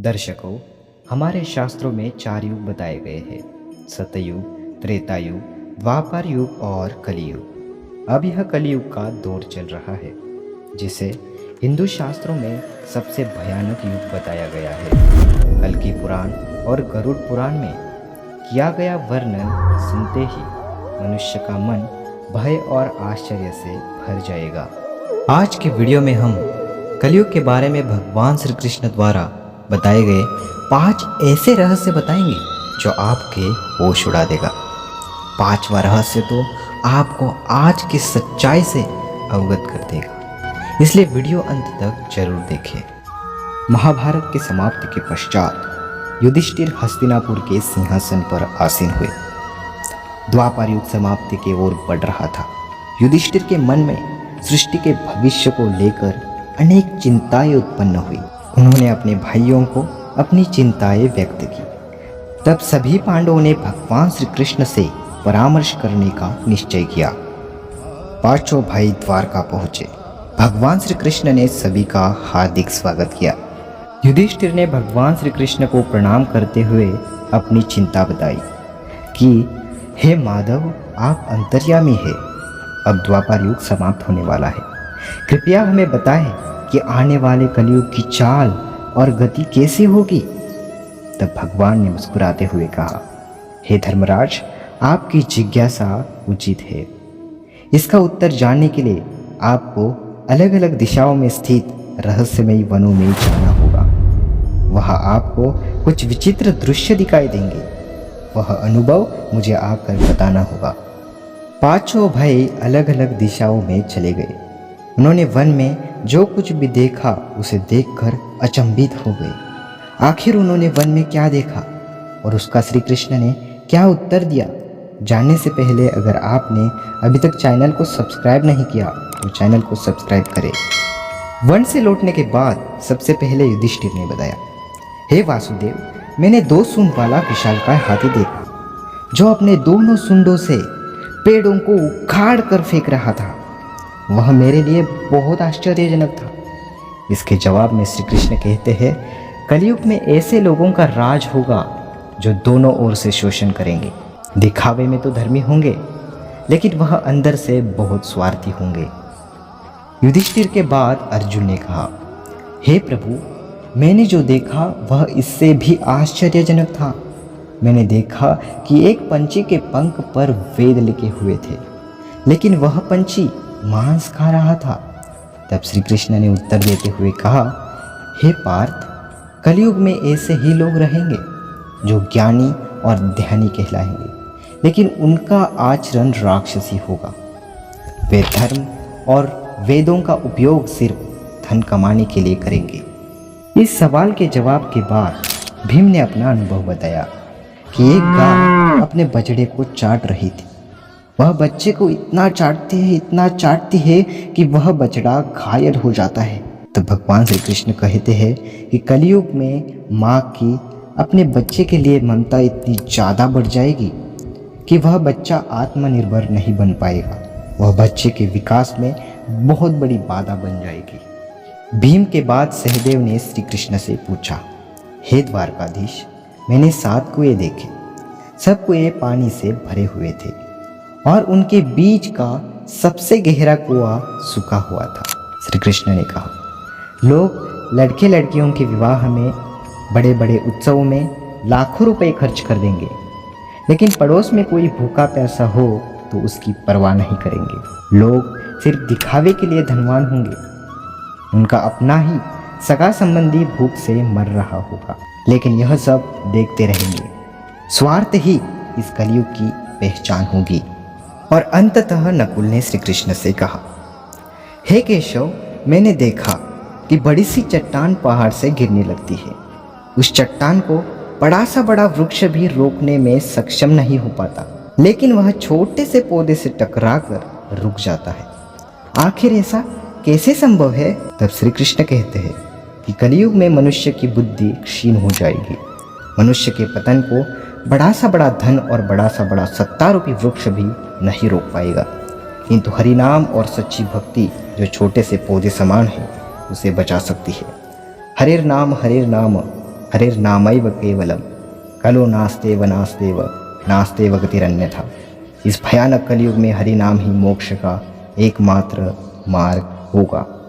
दर्शकों, हमारे शास्त्रों में 4 युग बताए गए हैं: सतयुग, त्रेता युग, द्वापर युग और कलियुग। अब यह कलियुग का दौर चल रहा है, जिसे हिंदू शास्त्रों में सबसे भयानक युग बताया गया है। कल्कि पुराण और गरुड़ पुराण में किया गया वर्णन सुनते ही मनुष्य का मन भय और आश्चर्य से भर जाएगा। आज के वीडियो में हम कलियुग के बारे में भगवान श्री कृष्ण द्वारा बताए गए 5 ऐसे रहस्य बताएंगे जो आपके होश उड़ा देगा। 5वां रहस्य तो आपको आज की सच्चाई से अवगत कर देगा, इसलिए वीडियो अंत तक जरूर देखें। महाभारत की समाप्ति के पश्चात युधिष्ठिर हस्तिनापुर के सिंहासन पर आसीन हुए। द्वापर युग समाप्ति की ओर बढ़ रहा था। युधिष्ठिर के मन में सृष्टि के भविष्य को लेकर अनेक चिंताएं उत्पन्न हुई। उन्होंने अपने भाइयों को अपनी चिंताएं व्यक्त की। तब सभी पांडवों ने भगवान श्री कृष्ण से परामर्श करने का निश्चय किया। 5 भाई द्वारका पहुंचे। भगवान श्री कृष्ण ने सभी का हार्दिक स्वागत किया। युधिष्ठिर ने भगवान श्री कृष्ण को प्रणाम करते हुए अपनी चिंता बताई कि हे माधव, आप अंतर्यामी हैं। अब द्वापर युग समाप्त होने वाला है। कृपया हमें बताएं कि आने वाले कलियुग की चाल और गति कैसी होगी। तब भगवान ने मुस्कुराते हुए कहा, हे धर्मराज, आपकी जिज्ञासा उचित है। इसका उत्तर जानने के लिए आपको अलग अलग दिशाओं में स्थित रहस्यमयी वनों में जाना होगा। वहां आपको कुछ विचित्र दृश्य दिखाई देंगे। वह अनुभव मुझे आकर बताना होगा। 5 भाई अलग अलग दिशाओं में चले गए। उन्होंने वन में जो कुछ भी देखा उसे देखकर अचंभित हो गए। आखिर उन्होंने वन में क्या देखा और उसका श्री कृष्ण ने क्या उत्तर दिया, जानने से पहले अगर आपने अभी तक चैनल को सब्सक्राइब नहीं किया तो चैनल को सब्सक्राइब करें। वन से लौटने के बाद सबसे पहले युधिष्ठिर ने बताया, हे वासुदेव, मैंने 2 सूंड वाला विशालकाय हाथी देखा जो अपने दोनों सूंडों से पेड़ों को उखाड़ कर फेंक रहा था। वह मेरे लिए बहुत आश्चर्यजनक था। इसके जवाब में श्री कृष्ण कहते हैं, कलयुग में ऐसे लोगों का राज होगा जो दोनों ओर से शोषण करेंगे। दिखावे में तो धर्मी होंगे, लेकिन वह अंदर से बहुत स्वार्थी होंगे। युधिष्ठिर के बाद अर्जुन ने कहा, हे प्रभु, मैंने जो देखा वह इससे भी आश्चर्यजनक था। मैंने देखा कि एक पंछी के पंख पर वेद लिखे हुए थे, लेकिन वह पंछी मांस खा रहा था। तब श्री कृष्ण ने उत्तर देते हुए कहा, हे पार्थ, कलयुग में ऐसे ही लोग रहेंगे जो ज्ञानी और ध्यानी कहलाएंगे, लेकिन उनका आचरण राक्षसी होगा। वे धर्म और वेदों का उपयोग सिर्फ धन कमाने के लिए करेंगे। इस सवाल के जवाब के बाद भीम ने अपना अनुभव बताया कि एक गाय अपने बछड़े को चाट रही थी। वह बच्चे को इतना चाटती है कि वह बछड़ा घायल हो जाता है। तो भगवान श्री कृष्ण कहते हैं कि कलयुग में माँ की अपने बच्चे के लिए ममता इतनी ज़्यादा बढ़ जाएगी कि वह बच्चा आत्मनिर्भर नहीं बन पाएगा। वह बच्चे के विकास में बहुत बड़ी बाधा बन जाएगी। भीम के बाद सहदेव ने श्री कृष्ण से पूछा, हे द्वारकाधीश, मैंने 7 कुएं देखे। सब कुएं पानी से भरे हुए थे और उनके बीच का सबसे गहरा कुआं सूखा हुआ था। श्री कृष्ण ने कहा, लोग लड़के लड़कियों के विवाह में, बड़े बड़े उत्सवों में लाखों रुपए खर्च कर देंगे, लेकिन पड़ोस में कोई भूखा प्यासा हो तो उसकी परवाह नहीं करेंगे। लोग सिर्फ दिखावे के लिए धनवान होंगे। उनका अपना ही सगा संबंधी भूख से मर रहा होगा, लेकिन यह सब देखते रहेंगे। स्वार्थ ही इस कलयुग की पहचान होगी। और अंततः नकुल ने श्री कृष्ण से कहा, हे केशव, मैंने देखा कि बड़ी सी चट्टान पहाड़ से गिरने लगती है। उस चट्टान को बड़ा सा बड़ा वृक्ष भी रोकने में सक्षम नहीं हो पाता, लेकिन वह छोटे से पौधे से टकराकर रुक जाता है। आखिर ऐसा कैसे संभव है? तब श्री कृष्ण कहते हैं कि कलयुग में मनुष्य की बुद्धि क्षीण हो जाएगी। मनुष्य के पतन को बड़ा सा बड़ा धन और बड़ा सा बड़ा सत्तारूपी वृक्ष भी नहीं रोक पाएगा, किंतु हरिनाम और सच्ची भक्ति जो छोटे से पौधे समान है उसे बचा सकती है। हरिर नाम हरिर्नामैव केवलम, कलो नास्तेव नास्तेव नास्तेव गतिरन्यथा। इस भयानक कलयुग में हरि नाम ही मोक्ष का एकमात्र मार्ग होगा।